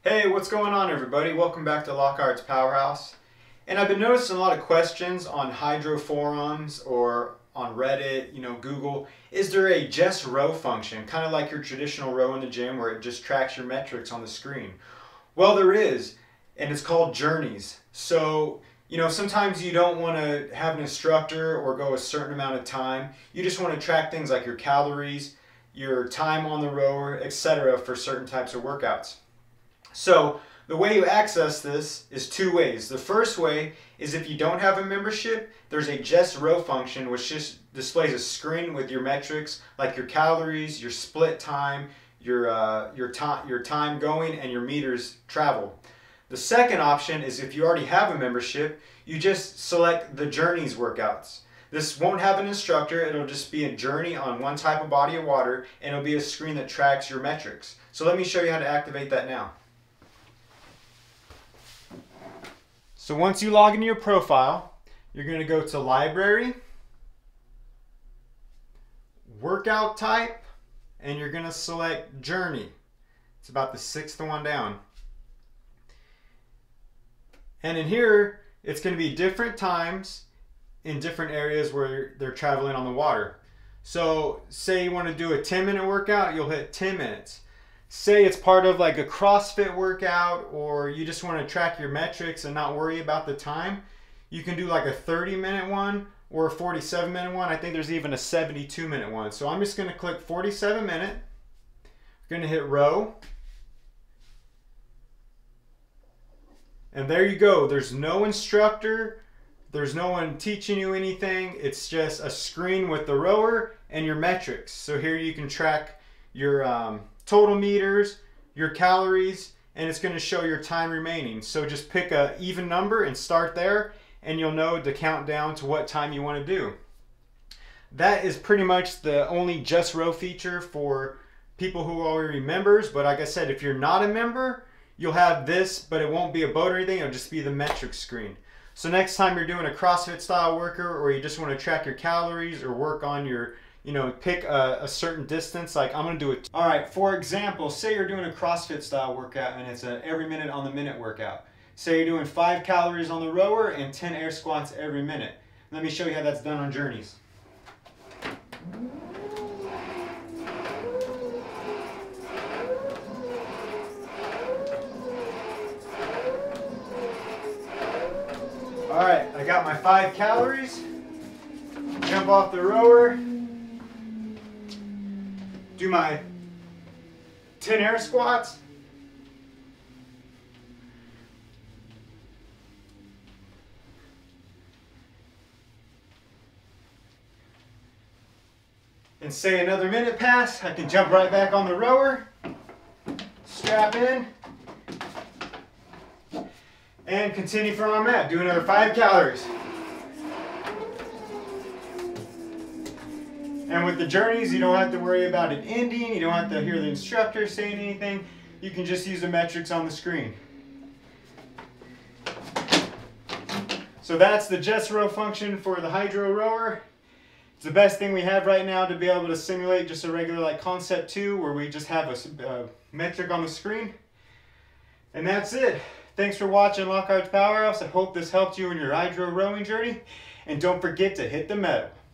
Hey, what's going on everybody? Welcome back to Lockhart's Powerhouse. And I've been noticing a lot of questions on Hydrow forums or on Reddit, Google. Is there a just row function, kind of like your traditional row in the gym where it just tracks your metrics on the screen? Well, there is, and it's called journeys. So, sometimes you don't want to have an instructor or go a certain amount of time. You just want to track things like your calories, your time on the rower, etc. for certain types of workouts. So the way you access this is two ways. The first way is if you don't have a membership, there's a just row function which just displays a screen with your metrics like your calories, your split time, your time going, and your meters traveled. The second option is if you already have a membership, you just select the journeys workouts. This won't have an instructor, it'll just be a journey on one type of body of water, and it'll be a screen that tracks your metrics. So let me show you how to activate that now. So once you log into your profile, you're going to go to Library, Workout Type, and you're going to select Journey. It's about the sixth one down. And in here, it's going to be different times in different areas where they're traveling on the water. So say you want to do a 10-minute workout, you'll hit 10 minutes. Say it's part of like a CrossFit workout, or you just want to track your metrics and not worry about the time, you can do like a 30-minute one or a 47-minute one. I think there's even a 72-minute one. So I'm just going to click 47-minute. I'm going to hit row. And there you go. There's no instructor. There's no one teaching you anything. It's just a screen with the rower and your metrics. So here you can track your total meters, your calories, and it's going to show your time remaining. So just pick an even number and start there, and you'll know to count down to what time you want to do. That is pretty much the only just row feature for people who are already members. But like I said, if you're not a member, you'll have this, but it won't be a boat or anything. It'll just be the metrics screen. So next time you're doing a CrossFit style workout, or you just want to track your calories or work on your pick a certain distance, like I'm going to do it. All right, for example, say you're doing a CrossFit style workout and it's a every minute on the minute workout. Say you're doing 5 calories on the rower and 10 air squats every minute. Let me show you how that's done on journeys. All right, I got my 5 calories. Jump off the rower. Do my 10 air squats. And say another minute pass, I can jump right back on the rower, strap in, and continue from where I'm at. Do another 5 calories. And with the journeys, you don't have to worry about it ending. You don't have to hear the instructor saying anything. You can just use the metrics on the screen. So that's the just row function for the Hydrow Rower. It's the best thing we have right now to be able to simulate just a regular like Concept 2 where we just have a metric on the screen. And that's it. Thanks for watching Lockhart's Powerhouse. I hope this helped you in your Hydrow rowing journey. And don't forget to hit the metal.